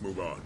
Let's move on.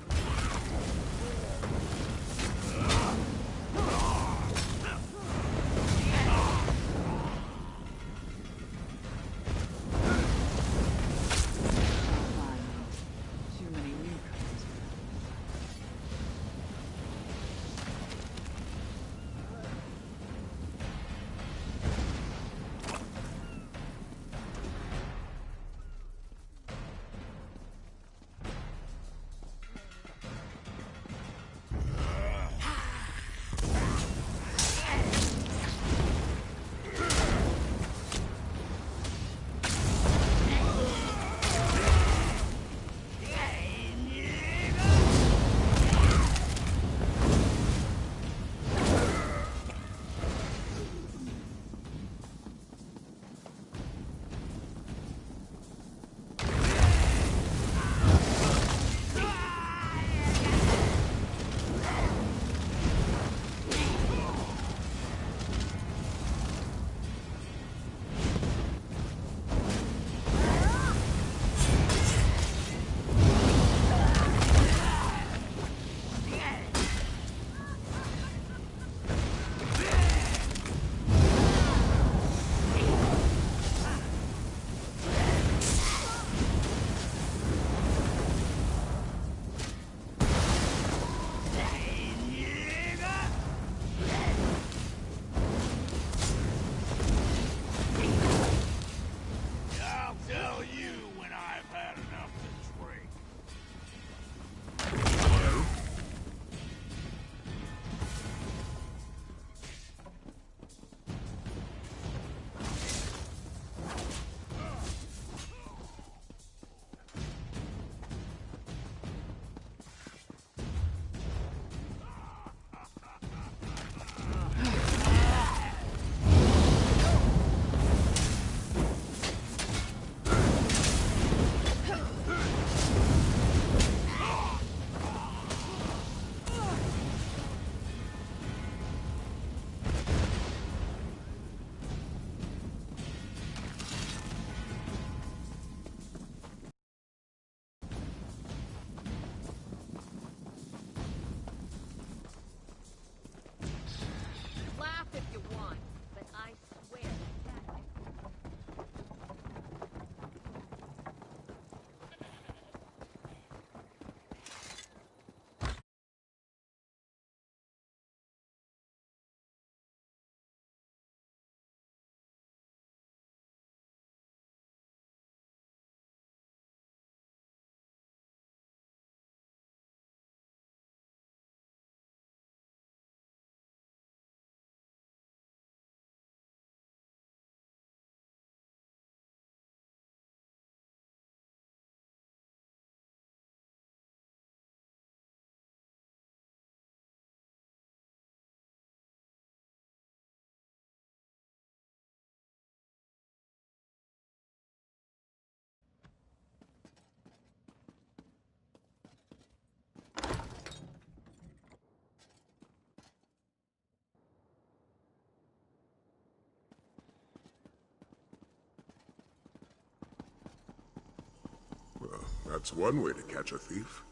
That's one way to catch a thief.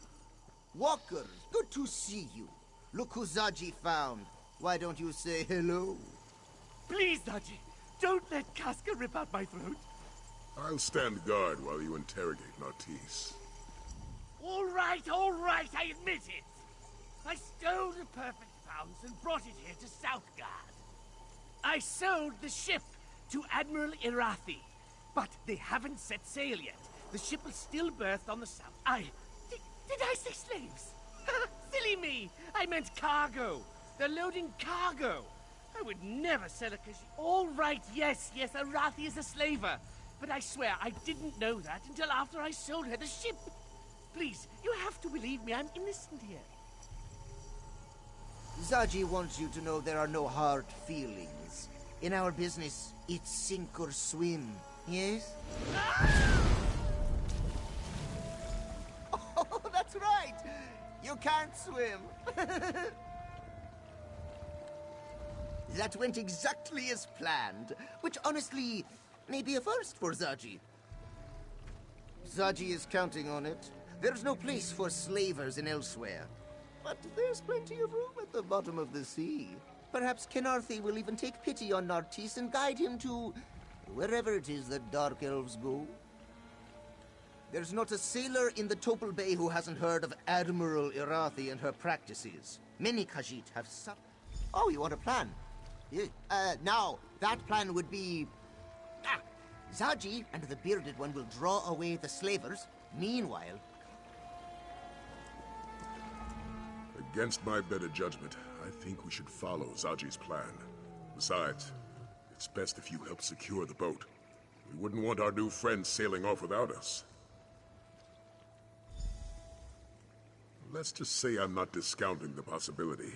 Walkers, good to see you. Look who Zaji found. Why don't you say hello? Please, Zaji, don't let Casca rip out my throat. I'll stand guard while you interrogate Nartisse. All right, I admit it. I stole the perfect pounce and brought it here to Southgard. I sold the ship to Admiral Irathi, but they haven't set sail yet. The ship is still berthed on the south. Did I say slaves? Silly me! I meant cargo. They're loading cargo. I would never sell a Kashi. All right, yes, Irathi is a slaver. But I swear I didn't know that until after I sold her the ship. Please, you have to believe me. I'm innocent here. Zaji wants you to know there are no hard feelings. In our business, it's sink or swim. Yes? Oh, that's right! You can't swim. That went exactly as planned, which honestly may be a first for Zaji. Zaji is counting on it. There's no place for slavers in Elsweyr. But there's plenty of room at the bottom of the sea. Perhaps Kenarthy will even take pity on Nartis and guide him to wherever it is the Dark Elves go. There's not a sailor in the Topal Bay who hasn't heard of Admiral Irathi and her practices. Many Khajiit have Oh, you want a plan? Now, that plan would be... Zaji and the Bearded One will draw away the slavers. Meanwhile... Against my better judgment, I think we should follow Zaji's plan. Besides, it's best if you help secure the boat. We wouldn't want our new friends sailing off without us. Let's just say I'm not discounting the possibility.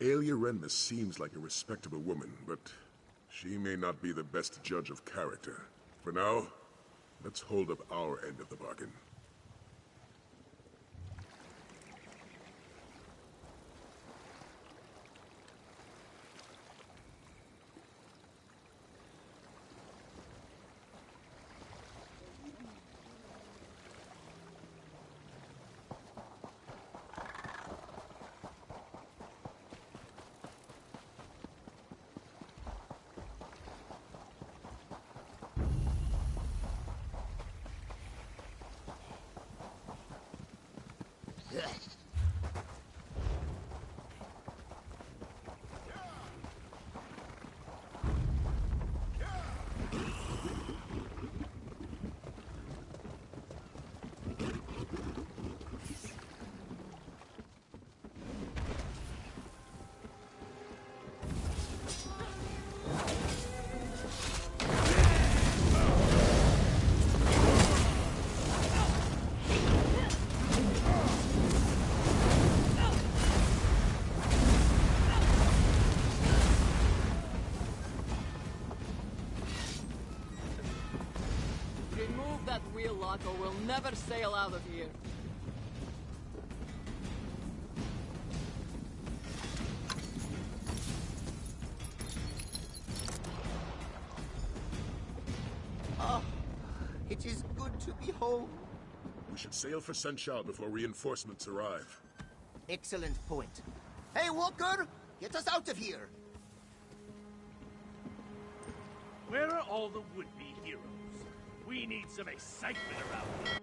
Aelia Renmus seems like a respectable woman, but she may not be the best judge of character. For now, let's hold up our end of the bargain. Or we'll never sail out of here. Oh, it is good to be home. We should sail for Senchal before reinforcements arrive. Excellent point. Hey, Walker! Get us out of here! Where are all the would-be heroes? We need some excitement around here.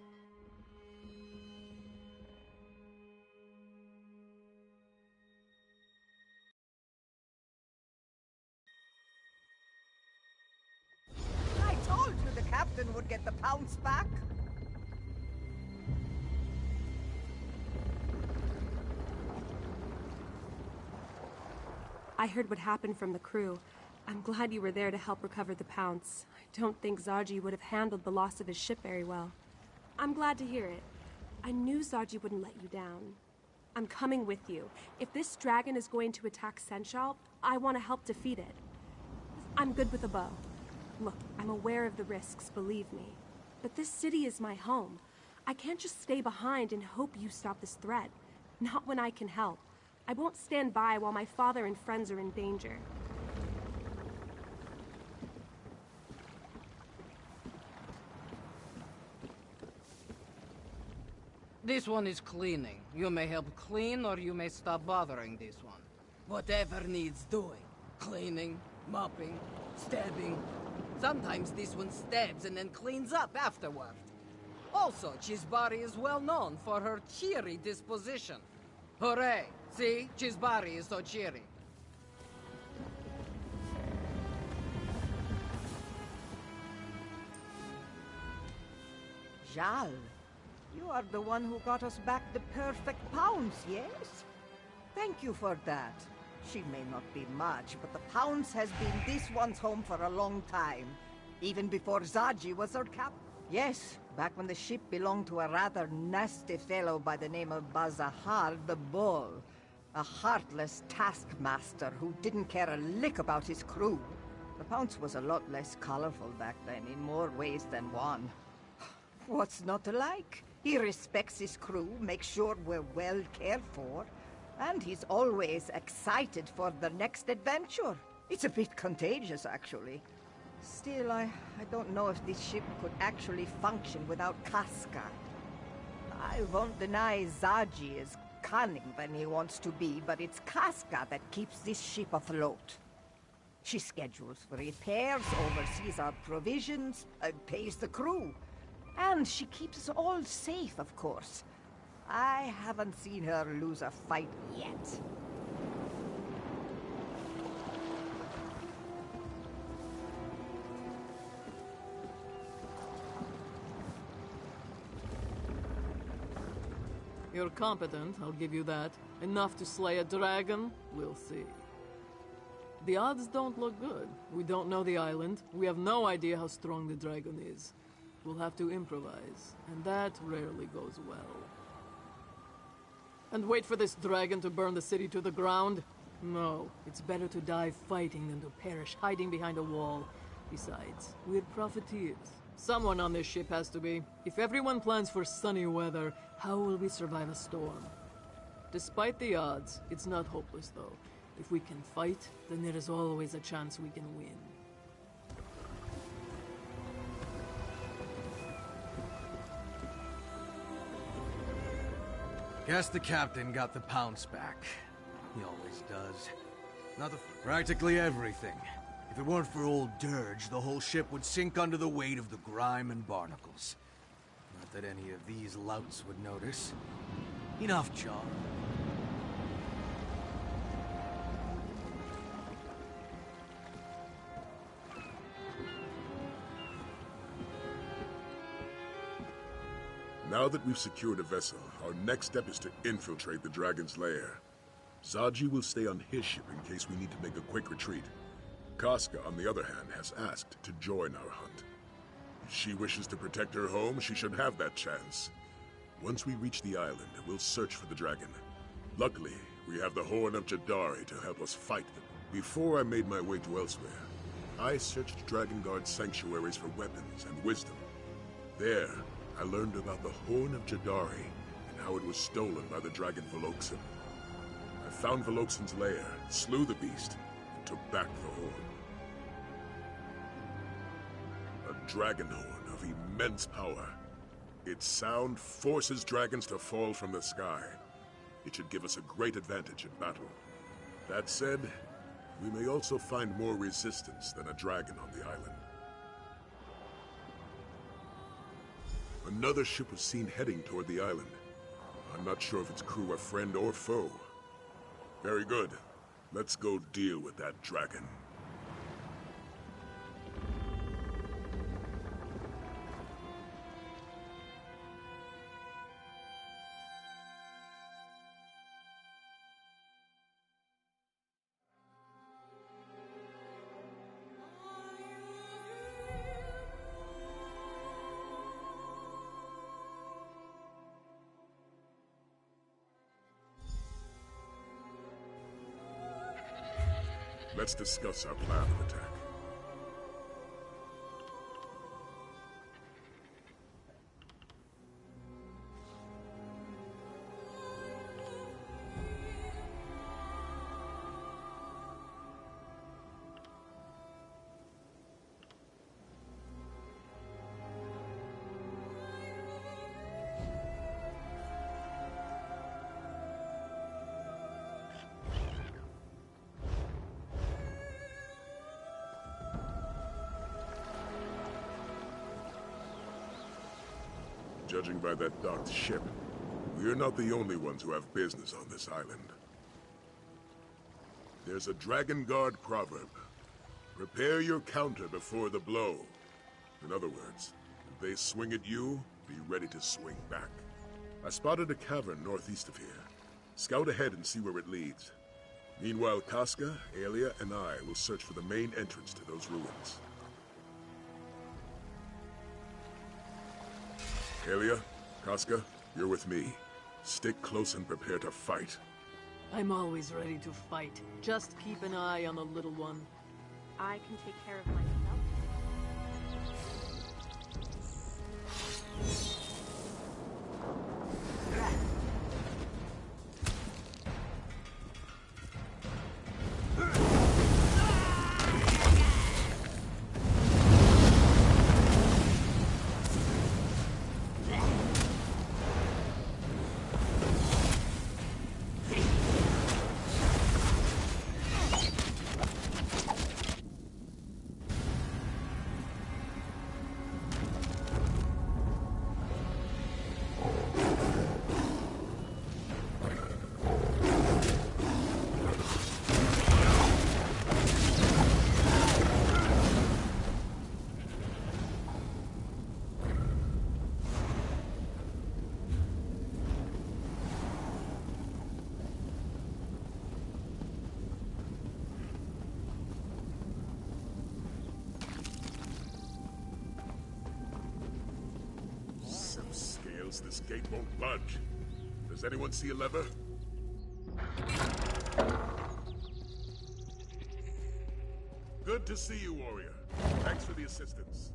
I told you the captain would get the pounce back. I heard what happened from the crew. I'm glad you were there to help recover the pounce. I don't think Zaji would have handled the loss of his ship very well. I'm glad to hear it. I knew Zaji wouldn't let you down. I'm coming with you. If this dragon is going to attack Senchal, I want to help defeat it. I'm good with a bow. Look, I'm aware of the risks, believe me. But this city is my home. I can't just stay behind and hope you stop this threat. Not when I can help. I won't stand by while my father and friends are in danger. This one is cleaning. You may help clean, or you may stop bothering this one. Whatever needs doing. Cleaning, mopping, stabbing. Sometimes this one stabs and then cleans up afterward. Also, Chisbari is well known for her cheery disposition. Hooray! See? Chisbari is so cheery. Jal, you are the one who got us back the perfect pounce, yes? Thank you for that. She may not be much, but the pounce has been this one's home for a long time. Even before Zaji was her cap. Yes, back when the ship belonged to a rather nasty fellow by the name of Bazahar the Bull. A heartless taskmaster who didn't care a lick about his crew. The pounce was a lot less colorful back then, in more ways than one. What's not to like? He respects his crew, makes sure we're well cared for, and he's always excited for the next adventure. It's a bit contagious, actually. Still, I don't know if this ship could actually function without Casca. I won't deny Zaji is cunning when he wants to be, but it's Casca that keeps this ship afloat. She schedules for repairs, oversees our provisions, pays the crew. And she keeps us all safe, of course. I haven't seen her lose a fight yet. You're competent, I'll give you that. Enough to slay a dragon? We'll see. The odds don't look good. We don't know the island. We have no idea how strong the dragon is. We'll have to improvise, and that rarely goes well. And wait for this dragon to burn the city to the ground? No, it's better to die fighting than to perish hiding behind a wall. Besides, we're profiteers. Someone on this ship has to be. If everyone plans for sunny weather, how will we survive a storm? Despite the odds, it's not hopeless though. If we can fight, then there is always a chance we can win. Guess the captain got the pounce back. He always does. Practically everything. If it weren't for old Dirge, the whole ship would sink under the weight of the grime and barnacles. Not that any of these louts would notice. Enough, John. Now that we've secured a vessel, our next step is to infiltrate the dragon's lair. Zaji will stay on his ship in case we need to make a quick retreat. Casca, on the other hand, has asked to join our hunt. If she wishes to protect her home, she should have that chance. Once we reach the island, we'll search for the dragon. Luckily, we have the Horn of Jadari to help us fight them. Before I made my way to Elsweyr, I searched Dragon Guard sanctuaries for weapons and wisdom. There, I learned about the Horn of Jadari and how it was stolen by the dragon Veloxin. I found Veloxin's lair, slew the beast, and took back the horn. A dragon horn of immense power. Its sound forces dragons to fall from the sky. It should give us a great advantage in battle. That said, we may also find more resistance than a dragon on the island. Another ship was seen heading toward the island. I'm not sure if its crew are friend or foe. Very good. Let's go deal with that dragon. Let's discuss our plan of attack. Judging by that docked ship, we're not the only ones who have business on this island. There's a Dragon Guard proverb. Prepare your counter before the blow. In other words, if they swing at you, be ready to swing back. I spotted a cavern northeast of here. Scout ahead and see where it leads. Meanwhile, Casca, Aelia, and I will search for the main entrance to those ruins. Aelia, Casca, you're with me. Stick close and prepare to fight. I'm always ready to fight. Just keep an eye on the little one. I can take care of myself. gate won't budge. Does anyone see a lever? Good to see you, warrior. Thanks for the assistance.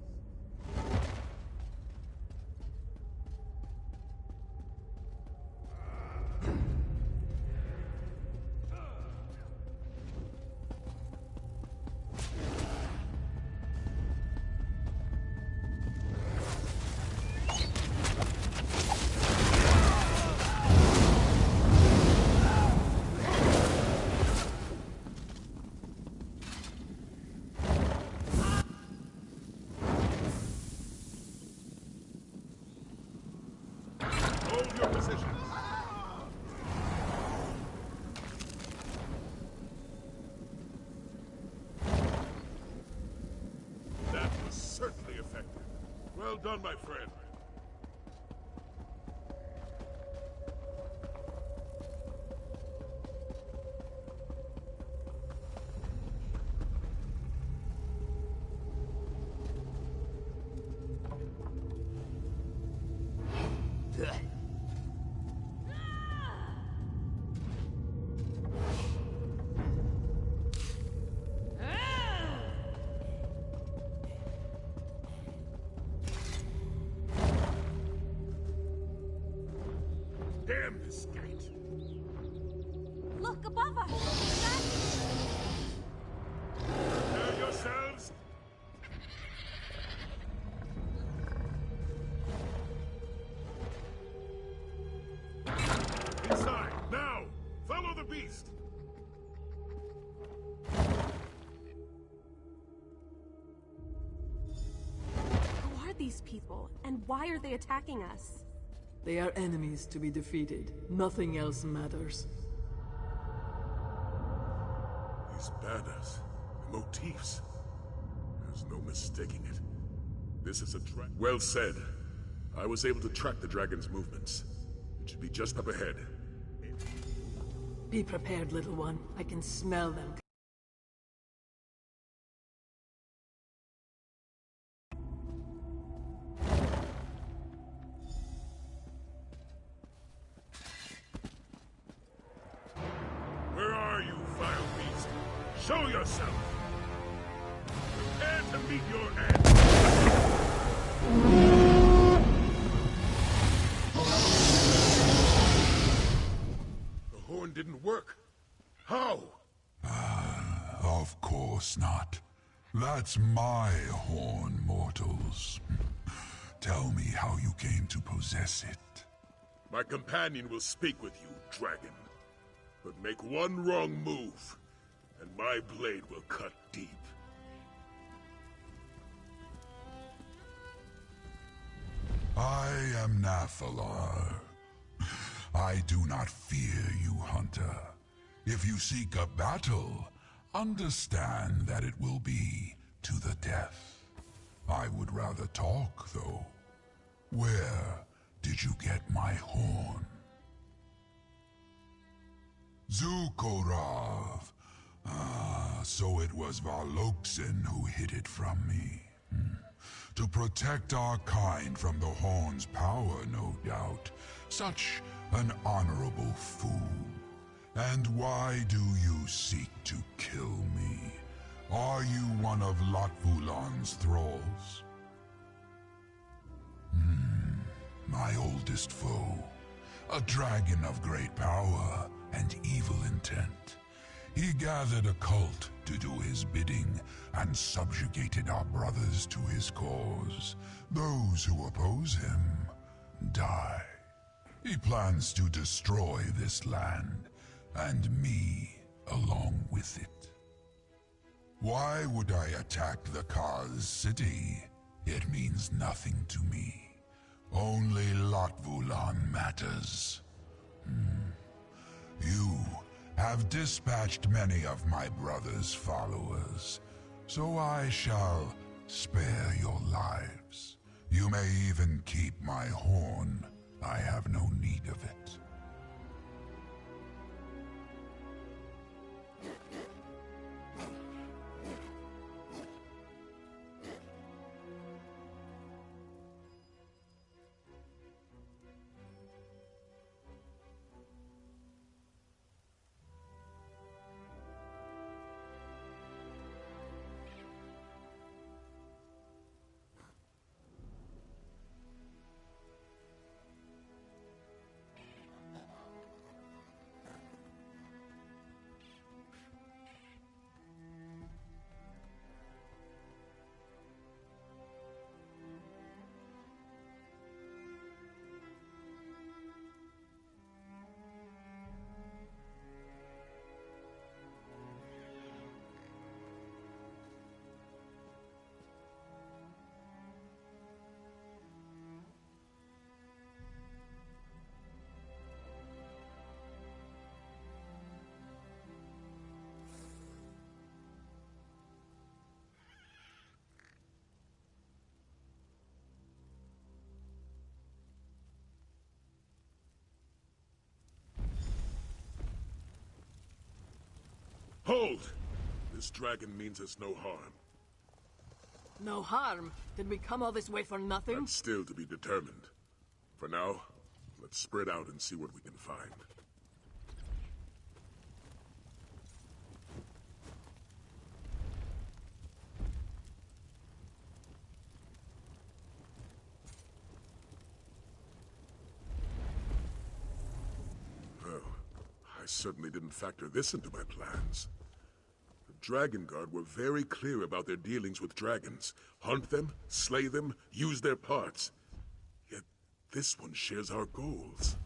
Hold your positions. That was certainly effective. Well done, my friend. Damn this gate. Look above us! Prepare yourselves. Inside, now! Follow the beast! Who are these people, and why are they attacking us? They are enemies to be defeated. Nothing else matters. These banners, the motifs. There's no mistaking it. This is a Well said. I was able to track the dragon's movements. It should be just up ahead. Be prepared, little one. I can smell them. Where are you, vile beast? Show yourself! Prepare to meet your end! The horn didn't work. How? Of course not. That's my horn, mortals. Tell me how you came to possess it. My companion will speak with you, dragon. But make one wrong move, and my blade will cut deep. I am Nathalar. I do not fear you, hunter. If you seek a battle, understand that it will be to the death. I would rather talk, though. Where did you get my horn? Zukorav. Ah, so it was Valoksin who hid it from me. To protect our kind from the horn's power, no doubt. Such an honorable fool. And why do you seek to kill me? Are you one of Latvulan's thralls? My oldest foe. A dragon of great power and evil intent. He gathered a cult to do his bidding and subjugated our brothers to his cause. Those who oppose him die. He plans to destroy this land, and me along with it. Why would I attack the Kaz city? It means nothing to me. Only Latvulan matters. You have dispatched many of my brother's followers, so I shall spare your lives. You may even keep my horn. I have no need of it. Hold! This dragon means us no harm. No harm? Did we come all this way for nothing? That's still to be determined. For now, let's spread out and see what we can find. Well, I certainly didn't factor this into my plans. The Dragon Guard were very clear about their dealings with dragons. Hunt them, slay them, use their parts. Yet this one shares our goals.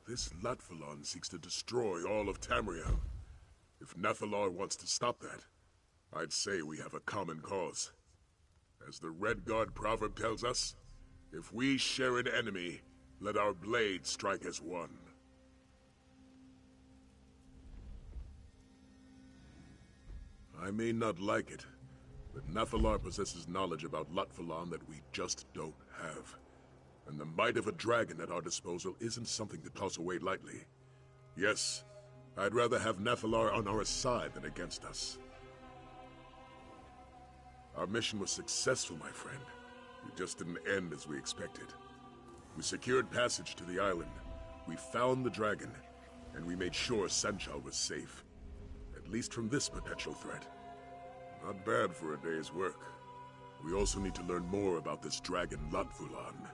This Latvalon seeks to destroy all of Tamriel. If Nathalar wants to stop that, I'd say we have a common cause. As the Red Guard proverb tells us, if we share an enemy, let our blades strike as one. I may not like it, but Nathalar possesses knowledge about Latvalon that we just don't have. And the might of a dragon at our disposal isn't something to toss away lightly. Yes, I'd rather have Nathalar on our side than against us. Our mission was successful, my friend. It just didn't end as we expected. We secured passage to the island. We found the dragon, and we made sure Sanchal was safe. At least from this potential threat. Not bad for a day's work. We also need to learn more about this dragon Latvulan.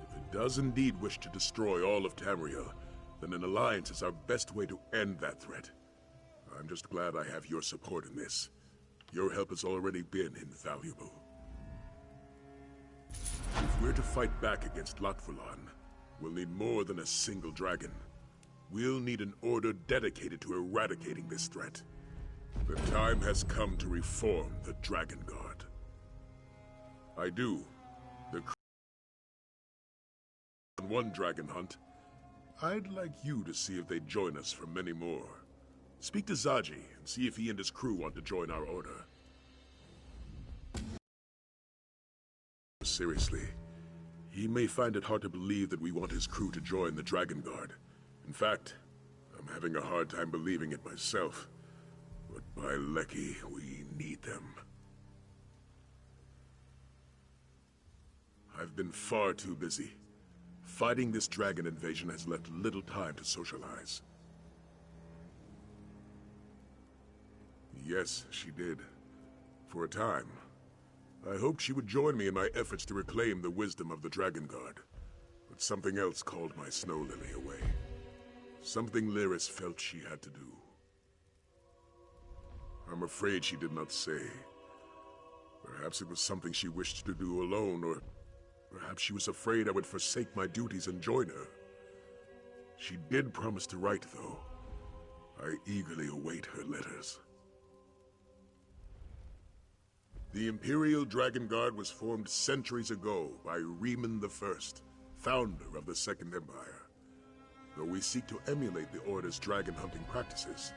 If it does indeed wish to destroy all of Tamriel, then an alliance is our best way to end that threat. I'm just glad I have your support in this. Your help has already been invaluable. If we're to fight back against Latvulan, we'll need more than a single dragon. We'll need an order dedicated to eradicating this threat. The time has come to reform the Dragon Guard. I do. The on one dragon hunt, I'd like you to see if they'd join us for many more. Speak to Zaji and see if he and his crew want to join our order. Seriously, he may find it hard to believe that we want his crew to join the Dragon Guard. In fact, I'm having a hard time believing it myself. But by Lecky, we need them. I've been far too busy. Fighting this dragon invasion has left little time to socialize. Yes, she did. For a time. I hoped she would join me in my efforts to reclaim the wisdom of the Dragon Guard. But something else called my Snow Lily away. Something Lyris felt she had to do. I'm afraid she did not say. Perhaps it was something she wished to do alone, or perhaps she was afraid I would forsake my duties and join her. She did promise to write, though. I eagerly await her letters. The Imperial Dragon Guard was formed centuries ago by Riemann I, founder of the Second Empire. Though we seek to emulate the Order's dragon hunting practices,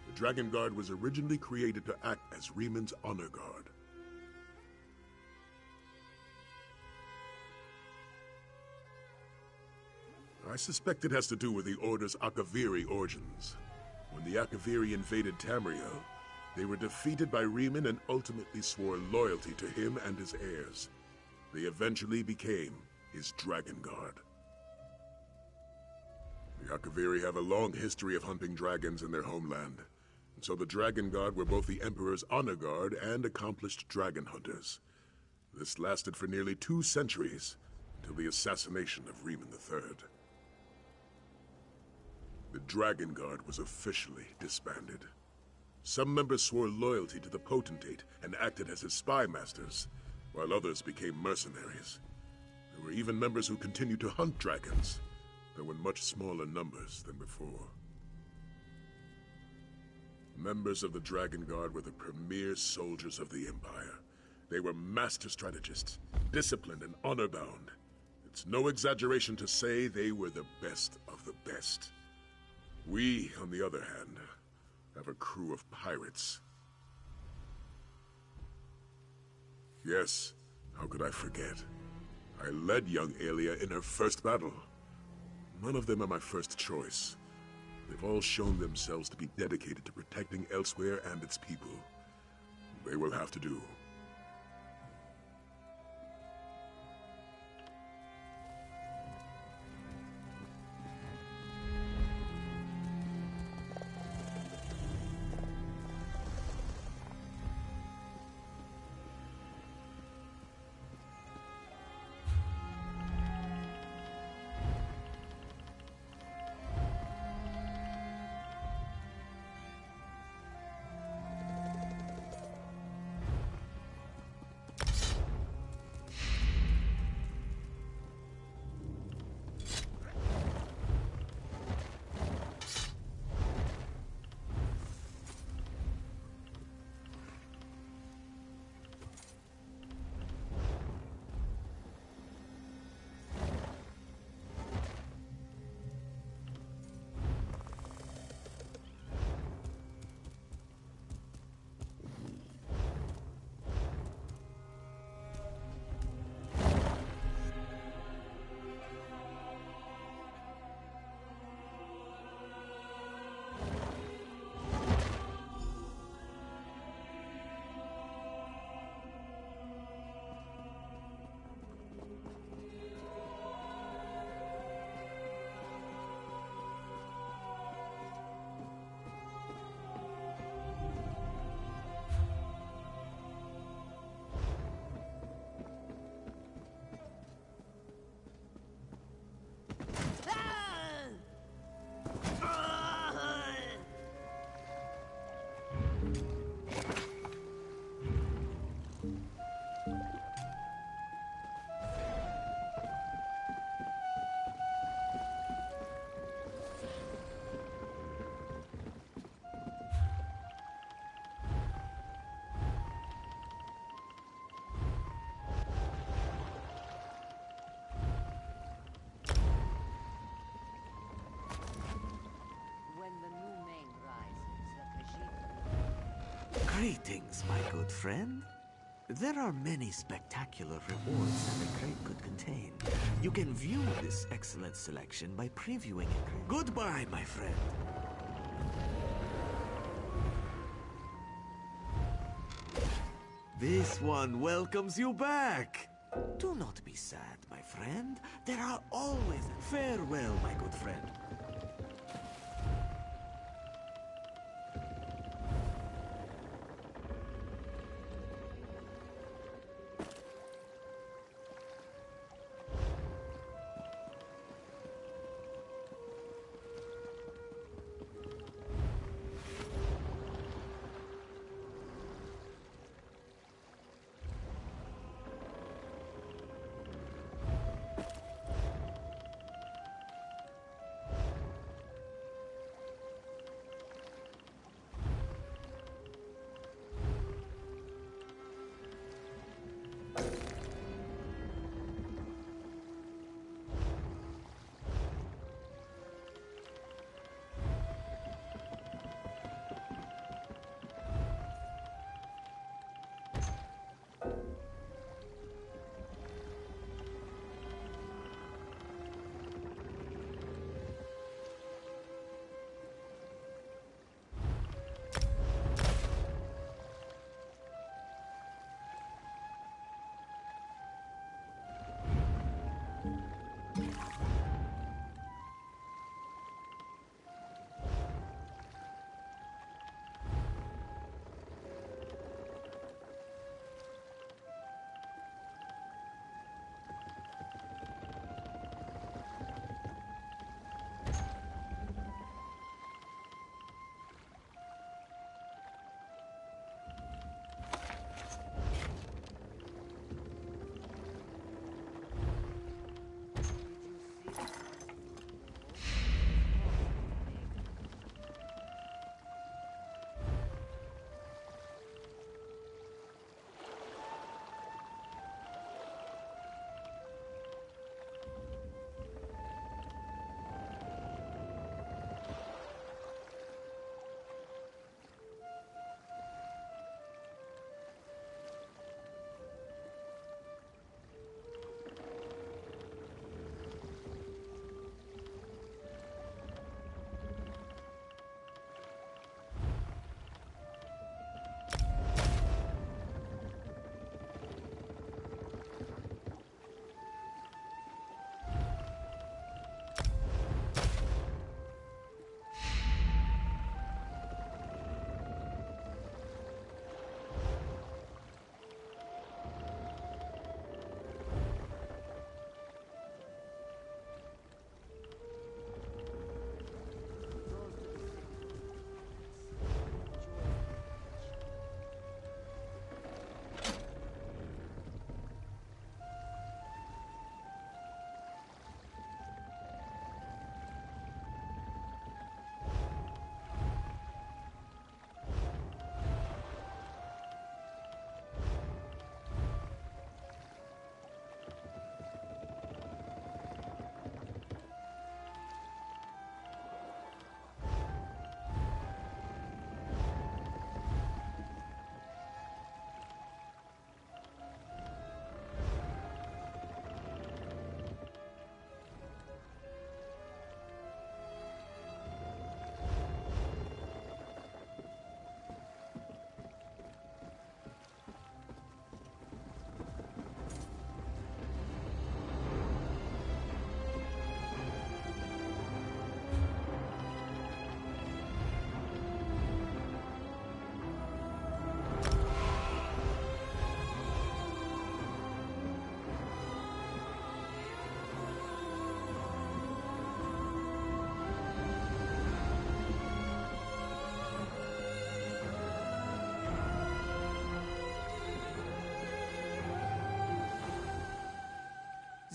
the Dragon Guard was originally created to act as Riemann's honor guard. I suspect it has to do with the Order's Akaviri origins. When the Akaviri invaded Tamriel, they were defeated by Riemann and ultimately swore loyalty to him and his heirs. They eventually became his Dragon Guard. The Akaviri have a long history of hunting dragons in their homeland, and so the Dragon Guard were both the Emperor's honor guard and accomplished dragon hunters. This lasted for nearly 2 centuries, until the assassination of Riemann III. The Dragon Guard was officially disbanded. Some members swore loyalty to the Potentate and acted as his spy masters, while others became mercenaries. There were even members who continued to hunt dragons, though in much smaller numbers than before. Members of the Dragon Guard were the premier soldiers of the Empire. They were master strategists, disciplined and honor-bound. It's no exaggeration to say they were the best of the best. We, on the other hand, have a crew of pirates. Yes, how could I forget? I led young Aelia in her first battle. None of them are my first choice. They've all shown themselves to be dedicated to protecting Elsweyr and its people. They will have to do. Greetings, my good friend. There are many spectacular rewards that the crate could contain. You can view this excellent selection by previewing it. Goodbye, my friend. This one welcomes you back. Do not be sad, my friend. There are always... Farewell, my good friend.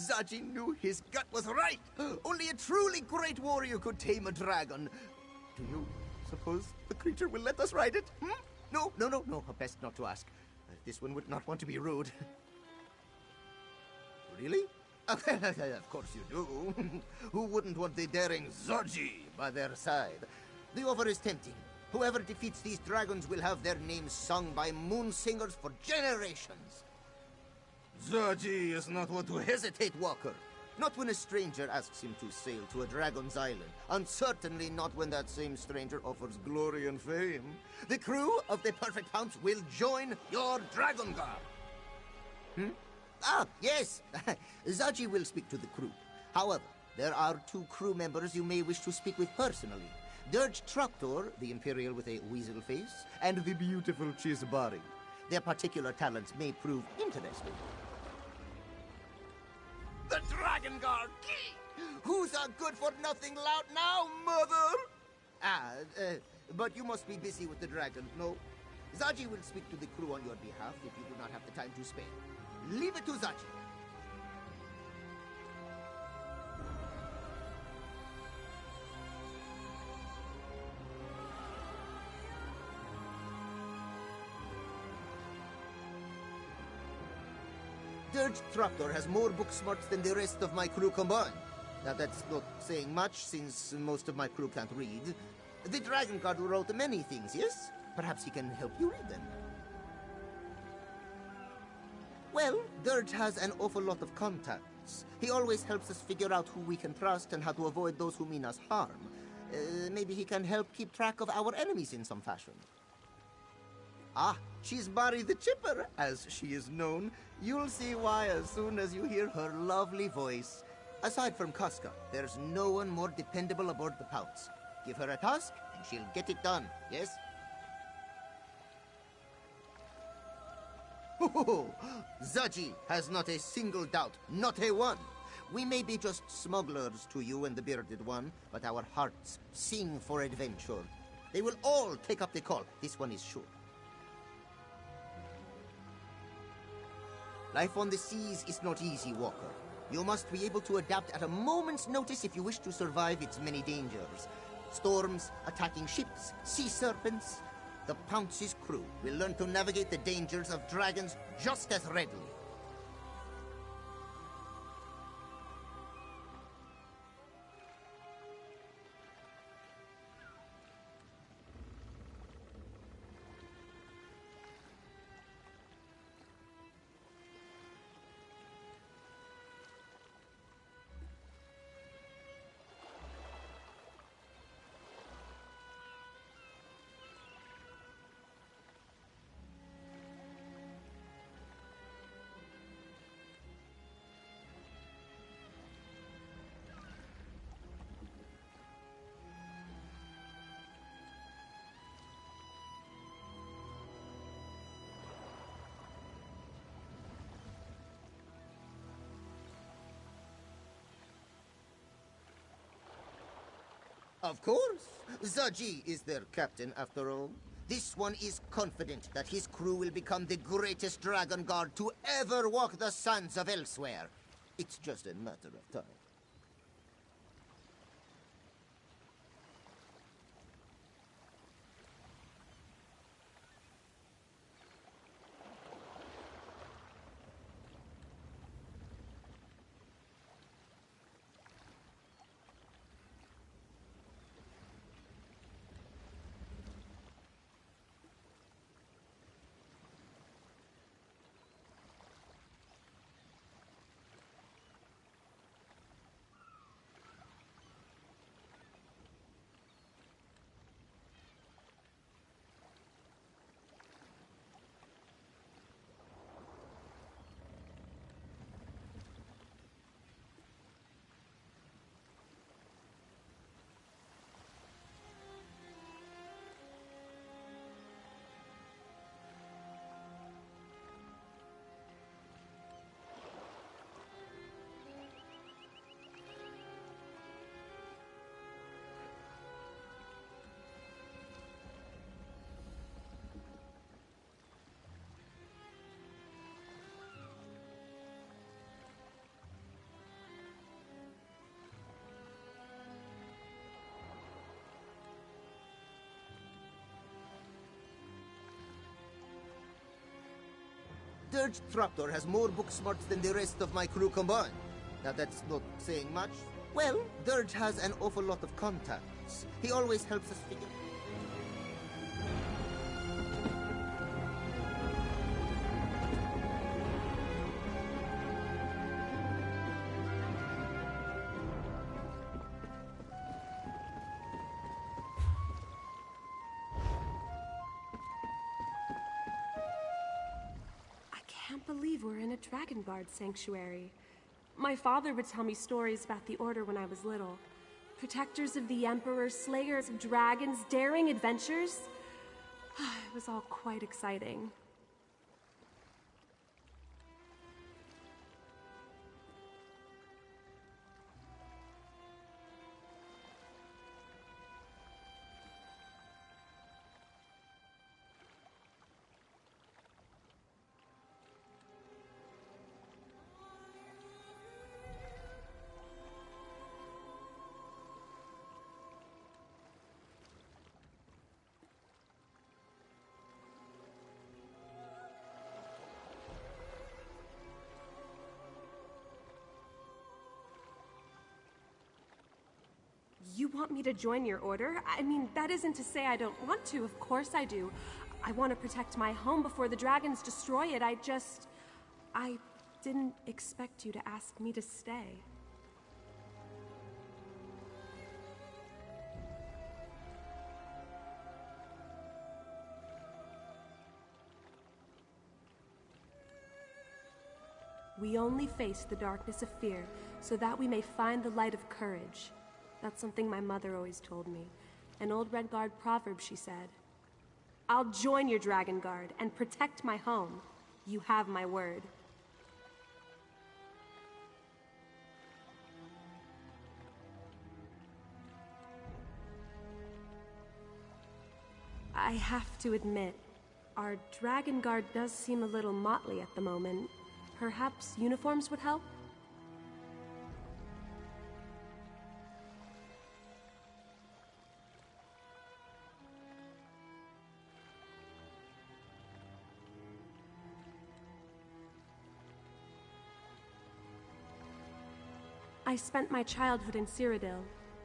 Zaji knew his gut was right. Only a truly great warrior could tame a dragon. Do you suppose the creature will let us ride it? Hmm? No. Best not to ask. This one would not want to be rude. Really? Of course you do. Who wouldn't want the daring Zaji by their side? The offer is tempting. Whoever defeats these dragons will have their names sung by moon singers for generations. Zaji is not one to hesitate, Walker. Not when a stranger asks him to sail to a dragon's island, and certainly not when that same stranger offers glory and fame. The crew of the Perfect Pounce will join your Dragon Guard. Ah, yes. Zaji will speak to the crew. However, there are 2 crew members you may wish to speak with personally. Dirge Traktor, the Imperial with a weasel face, and the beautiful Chisbari. Their particular talents may prove interesting. The Dragon Guard! Who's a good-for-nothing lout now, mother? But you must be busy with the dragon, no? Zaji will speak to the crew on your behalf if you do not have the time to spare. Leave it to Zaji. Dirge Traktor has more book smarts than the rest of my crew combined. Now that's not saying much, since most of my crew can't read. The Dragon Guard wrote many things, yes? Perhaps he can help you read them. Well, Dirge has an awful lot of contacts. He always helps us figure out who we can trust and how to avoid those who mean us harm. Maybe he can help keep track of our enemies in some fashion. Ah, she's Bari the Chipper, as she is known. You'll see why as soon as you hear her lovely voice. Aside from Casca, there's no one more dependable aboard the Pounce. Give her a task, and she'll get it done, yes? Zaji has not a single doubt, not a one. We may be just smugglers to you and the Bearded One, but our hearts sing for adventure. They will all take up the call, this one is sure. Life on the seas is not easy, Walker. You must be able to adapt at a moment's notice if you wish to survive its many dangers. Storms, attacking ships, sea serpents. The Pounce's crew will learn to navigate the dangers of dragons just as readily. Of course. Zaji is their captain, after all. This one is confident that his crew will become the greatest Dragon Guard to ever walk the sands of Elsweyr. It's just a matter of time. Dirge Thraptor has more book smarts than the rest of my crew combined. Now that's not saying much. Well, Dirge has an awful lot of contacts. He always helps us figure... I can't believe we're in a Dragon Guard sanctuary. My father would tell me stories about the Order when I was little. Protectors of the Emperor, slayers of dragons, daring adventures. It was all quite exciting. You want me to join your order? I mean, that isn't to say I don't want to. Of course I do. I want to protect my home before the dragons destroy it. I didn't expect you to ask me to stay. We only face the darkness of fear so that we may find the light of courage. That's something my mother always told me. An old Red Guard proverb, she said. I'll join your Dragon Guard and protect my home. You have my word. I have to admit, our Dragon Guard does seem a little motley at the moment. Perhaps uniforms would help? I spent my childhood in Cyrodiil.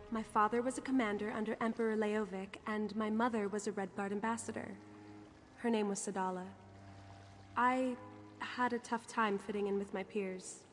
My father was a commander under Emperor Leovic, and my mother was a Red Guard ambassador. Her name was Sadala. I had a tough time fitting in with my peers.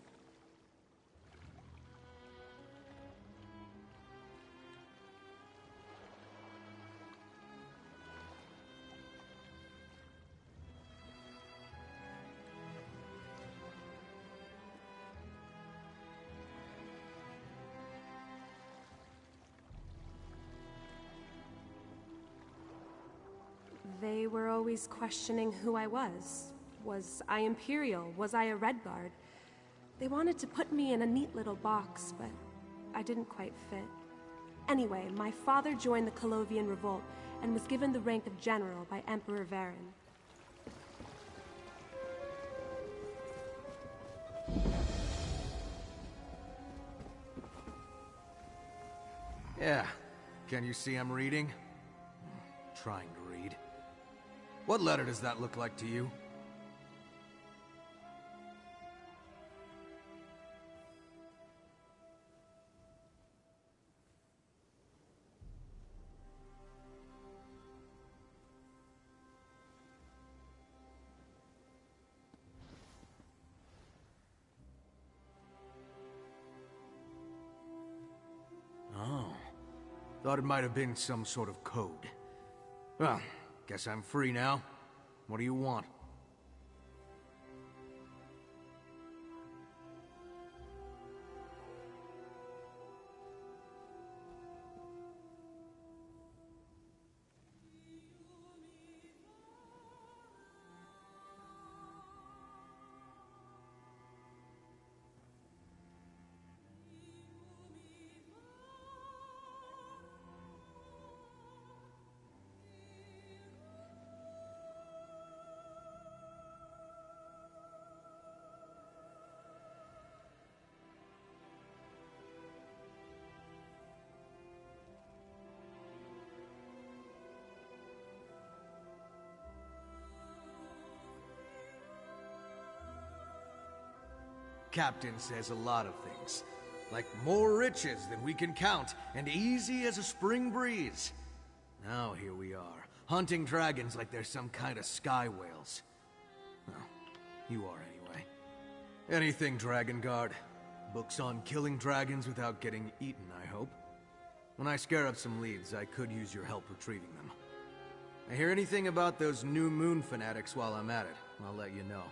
They were always questioning who I was. Was I Imperial? Was I a Red Guard? They wanted to put me in a neat little box, but I didn't quite fit. Anyway, my father joined the Colovian Revolt and was given the rank of General by Emperor Varen. Yeah. Can you see I'm reading? Trying to read. What letter does that look like to you? Oh. Thought it might have been some sort of code. Well, guess I'm free now. What do you want? Captain says a lot of things. Like more riches than we can count, and easy as a spring breeze. Now here we are, hunting dragons like they're some kind of sky whales. Well, you are anyway. Anything, Dragon Guard. Books on killing dragons without getting eaten, I hope. When I scare up some leads, I could use your help retrieving them. I hear anything about those new moon fanatics while I'm at it, I'll let you know.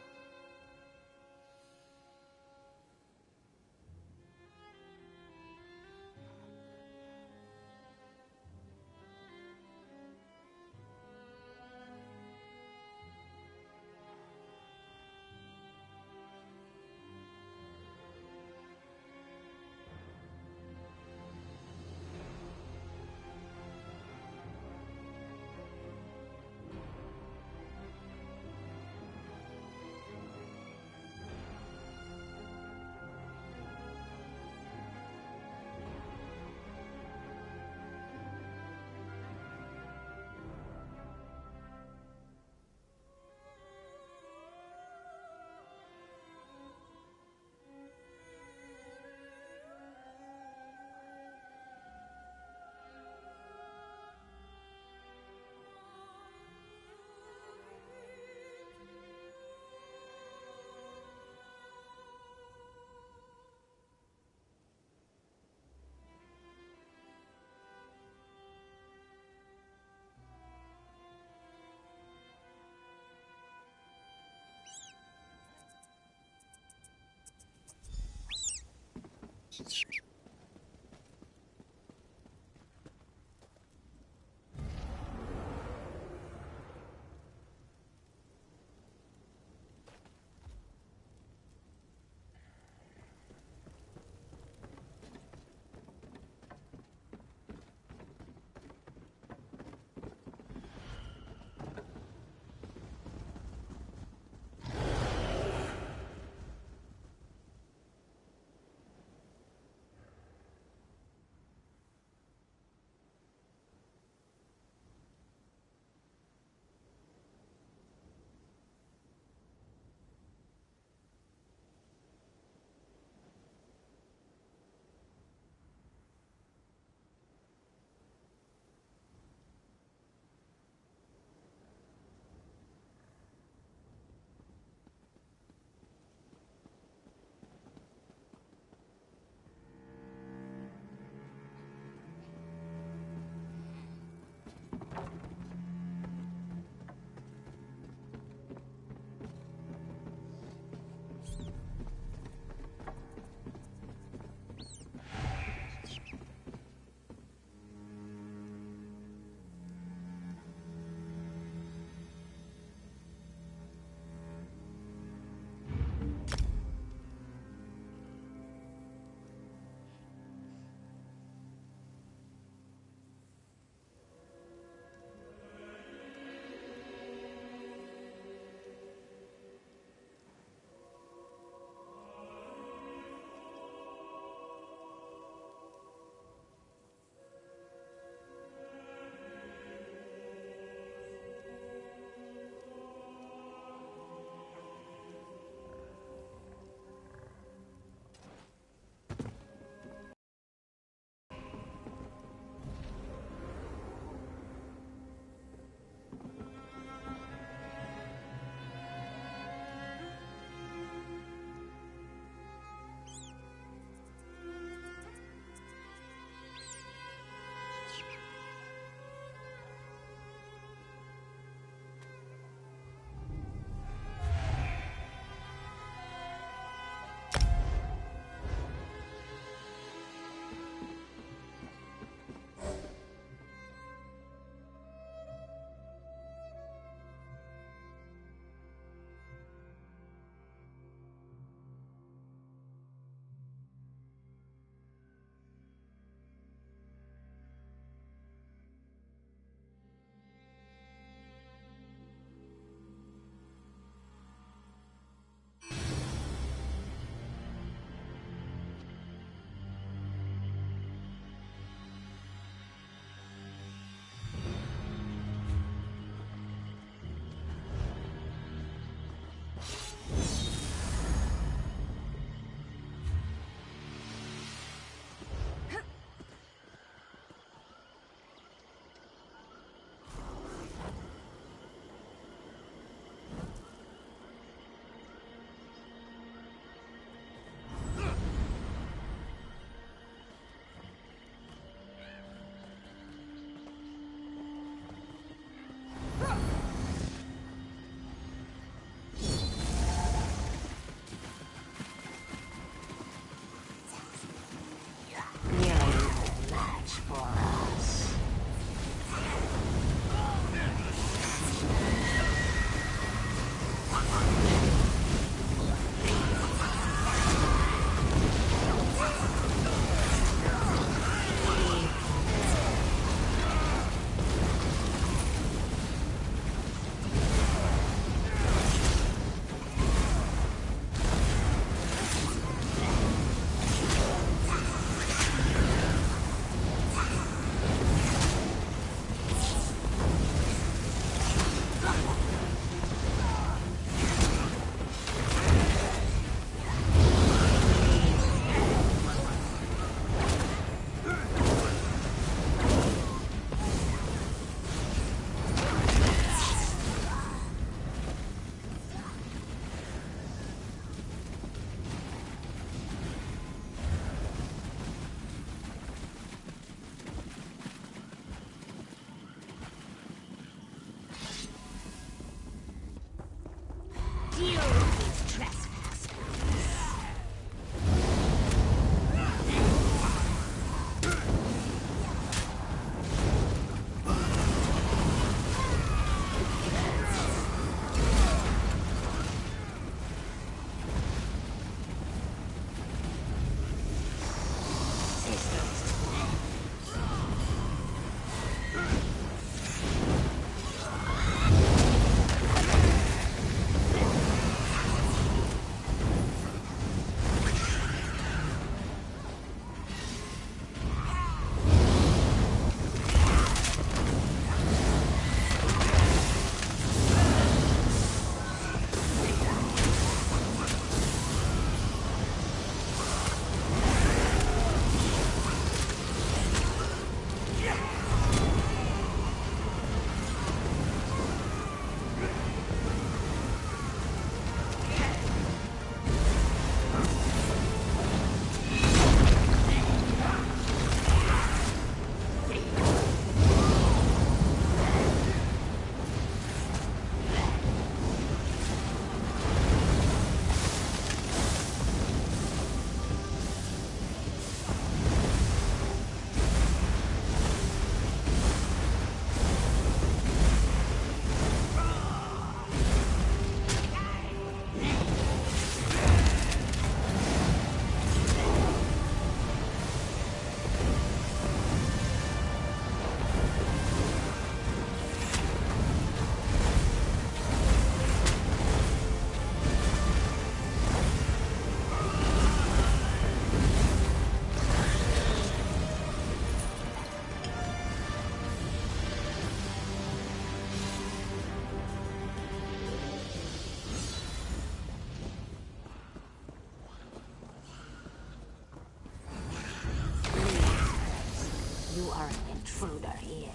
stubborn intruder here.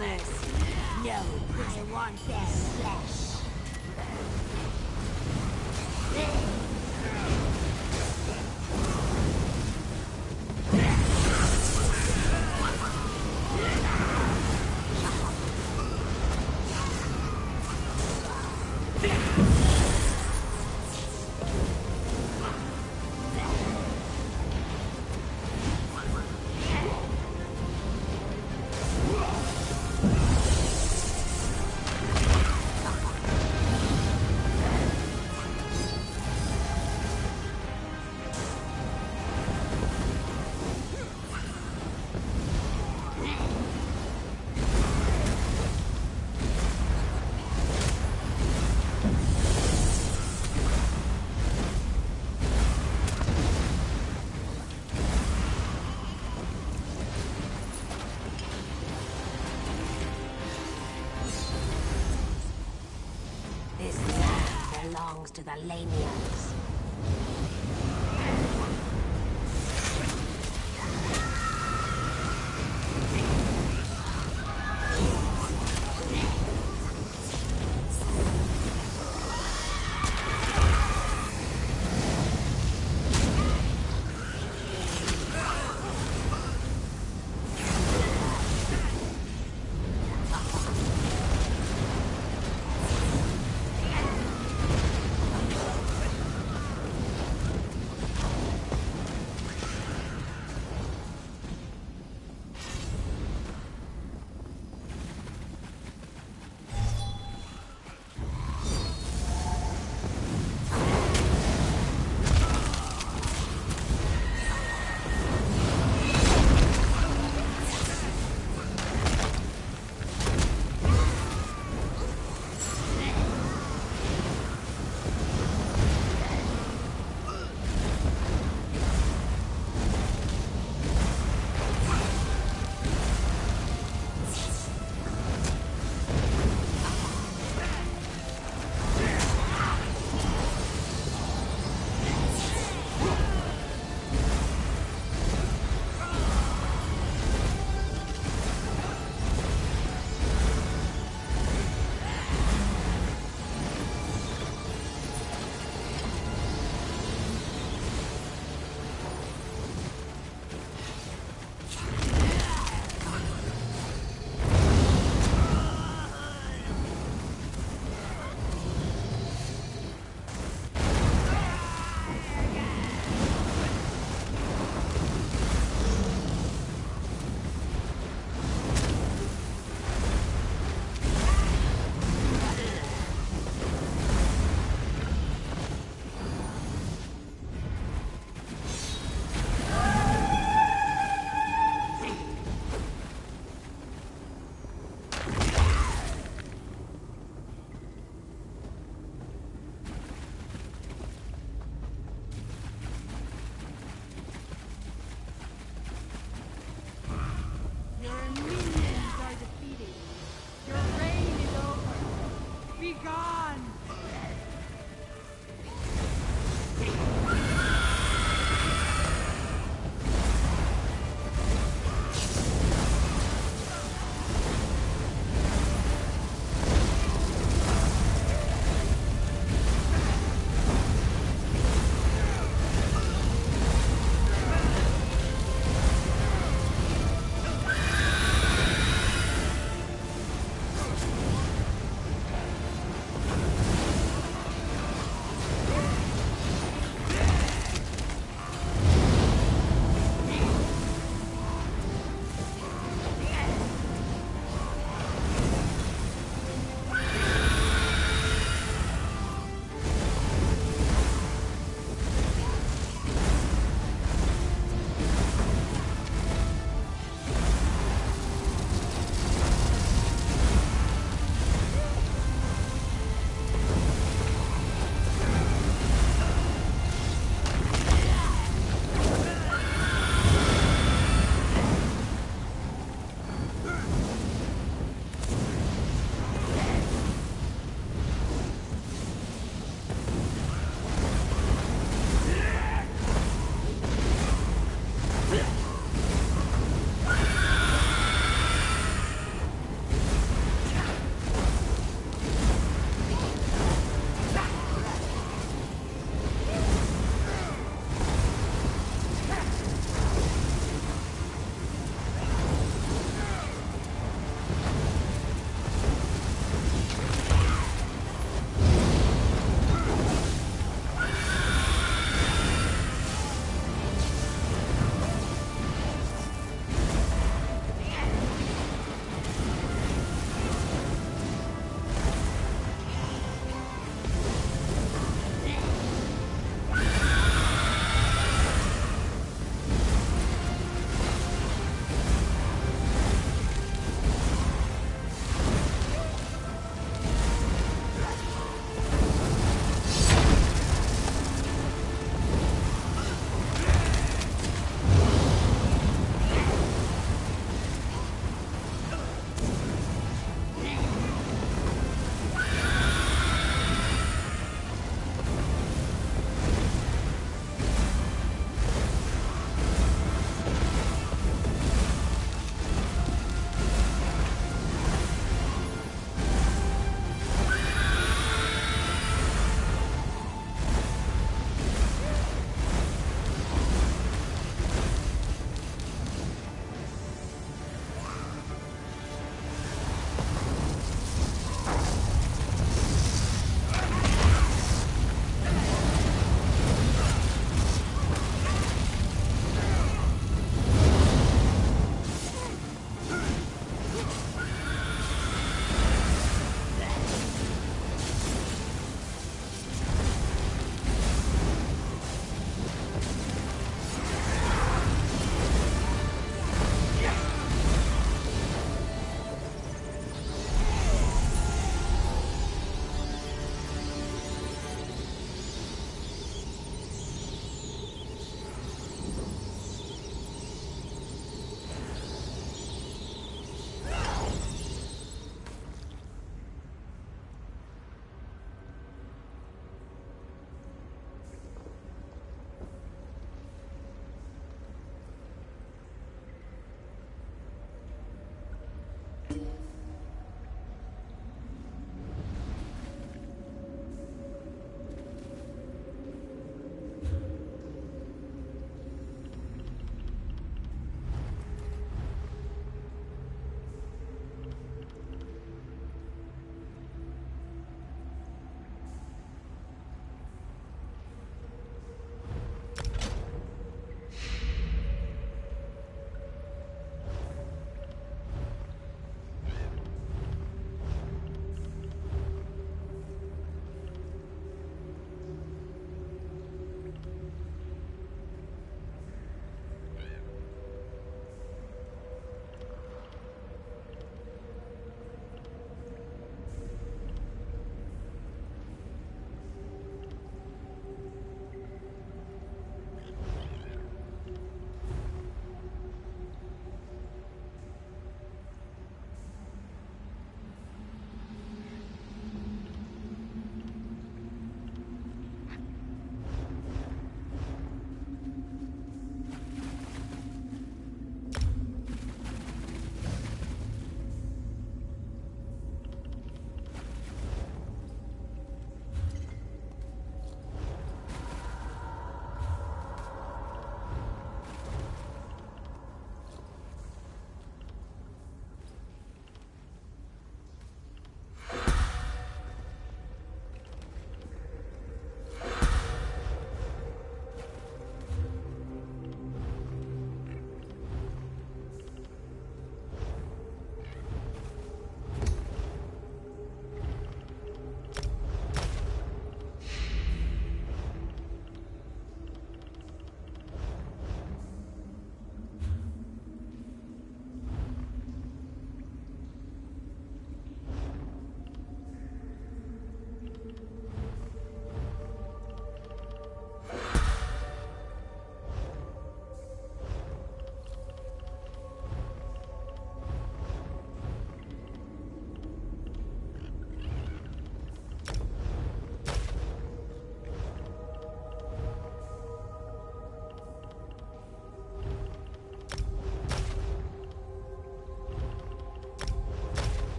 mercy. No, I want their flesh. This land belongs to the Lanians.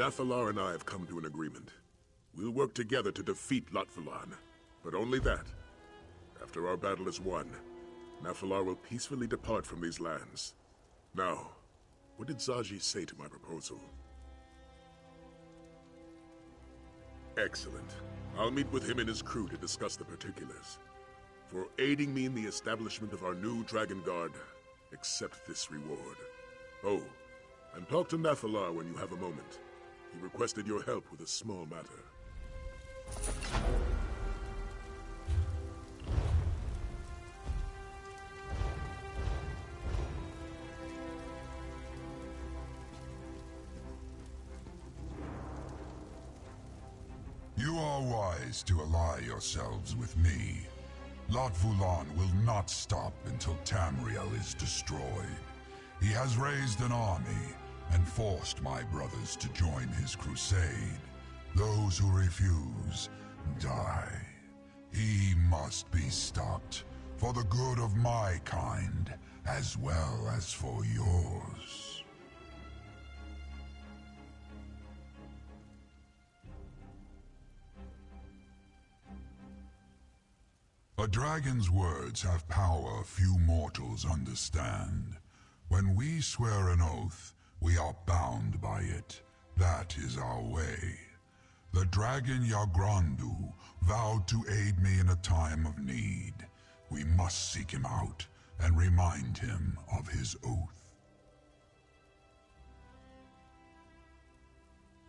Nathalar and I have come to an agreement. We'll work together to defeat Lotfalan, but only that. After our battle is won, Nathalar will peacefully depart from these lands. Now, what did Zaji say to my proposal? Excellent. I'll meet with him and his crew to discuss the particulars. For aiding me in the establishment of our new Dragon Guard, accept this reward. Oh, and talk to Nathalar when you have a moment. He requested your help with a small matter. You are wise to ally yourselves with me. Lotvulan will not stop until Tamriel is destroyed. He has raised an army and forced my brothers to join his crusade. Those who refuse, die. He must be stopped, for the good of my kind, as well as for yours. A dragon's words have power few mortals understand. When we swear an oath, we are bound by it. That is our way. The dragon Yagrandu vowed to aid me in a time of need. We must seek him out and remind him of his oath.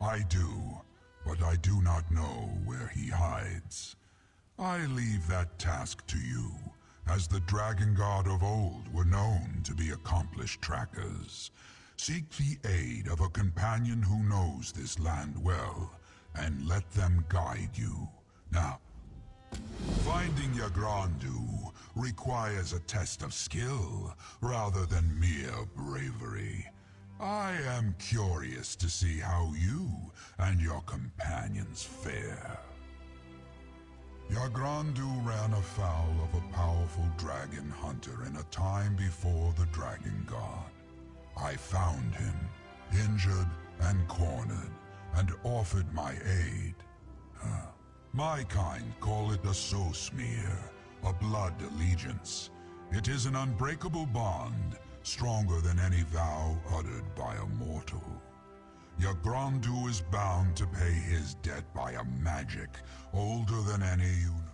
I do, but I do not know where he hides. I leave that task to you, as the Dragon God of old were known to be accomplished trackers. Seek the aid of a companion who knows this land well, and let them guide you. Now, finding Yagrandu requires a test of skill, rather than mere bravery. I am curious to see how you and your companions fare. Yagrandu ran afoul of a powerful dragon hunter in a time before the Dragon God. I found him, injured and cornered, and offered my aid. My kind call it a soul smear, a blood allegiance. It is an unbreakable bond, stronger than any vow uttered by a mortal. Yagrandu is bound to pay his debt by a magic older than any you know.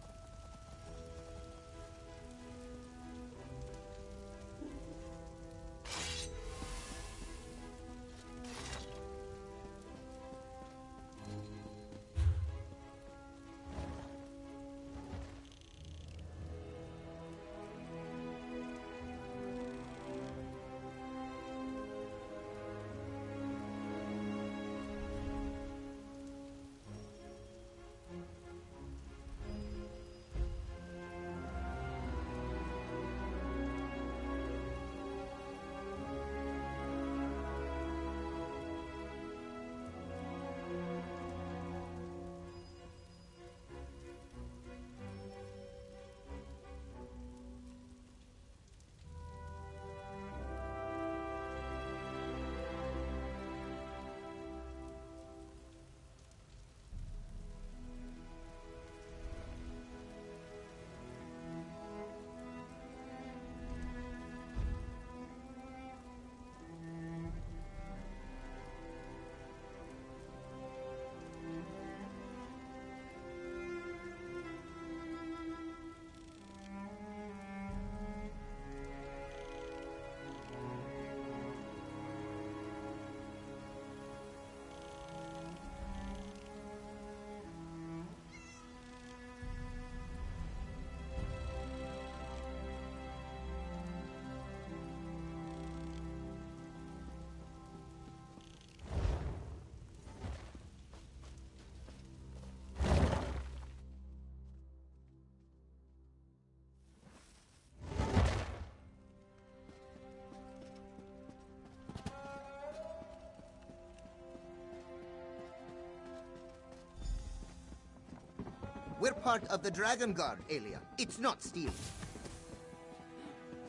We're part of the Dragon Guard, Aelia. It's not stealing.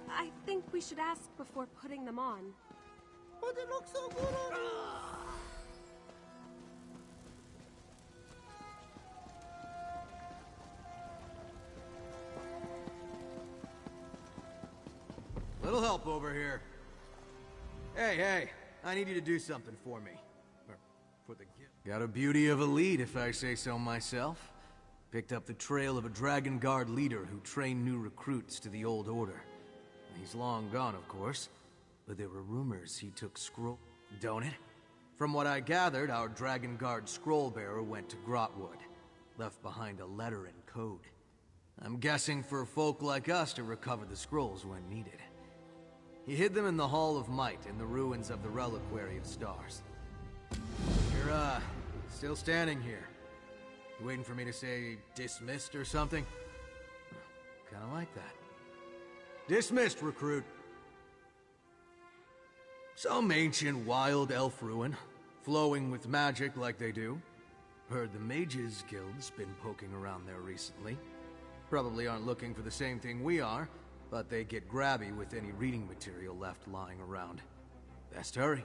I think we should ask before putting them on. But they look so good on you. Little help over here. Hey, I need you to do something for me. Or for the guild. Got a beauty of a lead, if I say so myself. Picked up the trail of a Dragon Guard leader who trained new recruits to the Old Order. He's long gone, of course, but there were rumors he took scroll... Don't it? From what I gathered, our Dragon Guard scroll-bearer went to Grotwood, left behind a letter and code. I'm guessing for folk like us to recover the scrolls when needed. He hid them in the Hall of Might in the ruins of the Reliquary of Stars. You're, still standing here. You waiting for me to say dismissed or something? Kinda like that. Dismissed, recruit. Some ancient wild elf ruin, flowing with magic like they do. Heard the Mages Guild's been poking around there recently. Probably aren't looking for the same thing we are, but they get grabby with any reading material left lying around. Best hurry.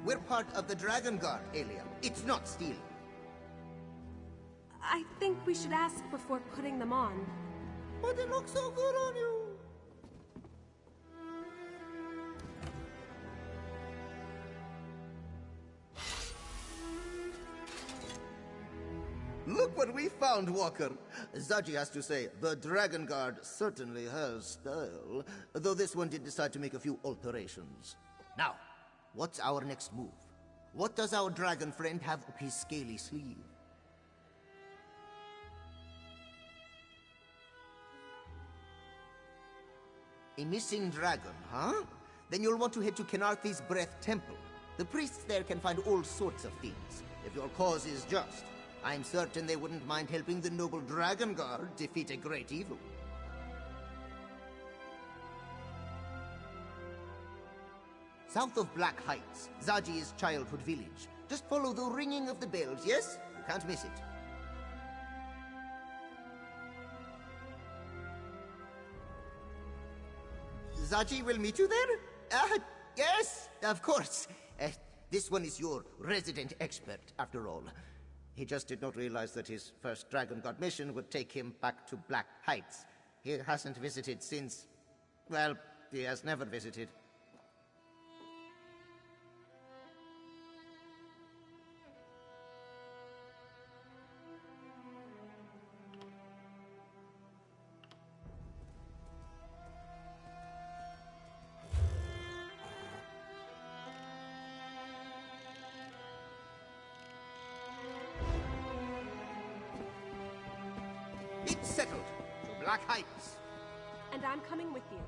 We're part of the Dragon Guard, Aelia. It's not stealing. I think we should ask before putting them on. But they look so good on you. Look what we found, Walker. Zaji has to say, the Dragon Guard certainly has style, though this one did decide to make a few alterations. Now, what's our next move? What does our dragon friend have up his scaly sleeve? A missing dragon, huh? Then you'll want to head to Kenarthi's Breath Temple. The priests there can find all sorts of things, if your cause is just. I'm certain they wouldn't mind helping the noble Dragon Guard defeat a great evil. South of Black Heights, Zaji's childhood village. Just follow the ringing of the bells, yes? You can't miss it. Zaji will meet you there? Yes, of course. This one is your resident expert, after all. He just did not realize that his first Dragon God mission would take him back to Black Heights. He hasn't visited since... well, he has never visited. It's settled. To Black Heights. And I'm coming with you.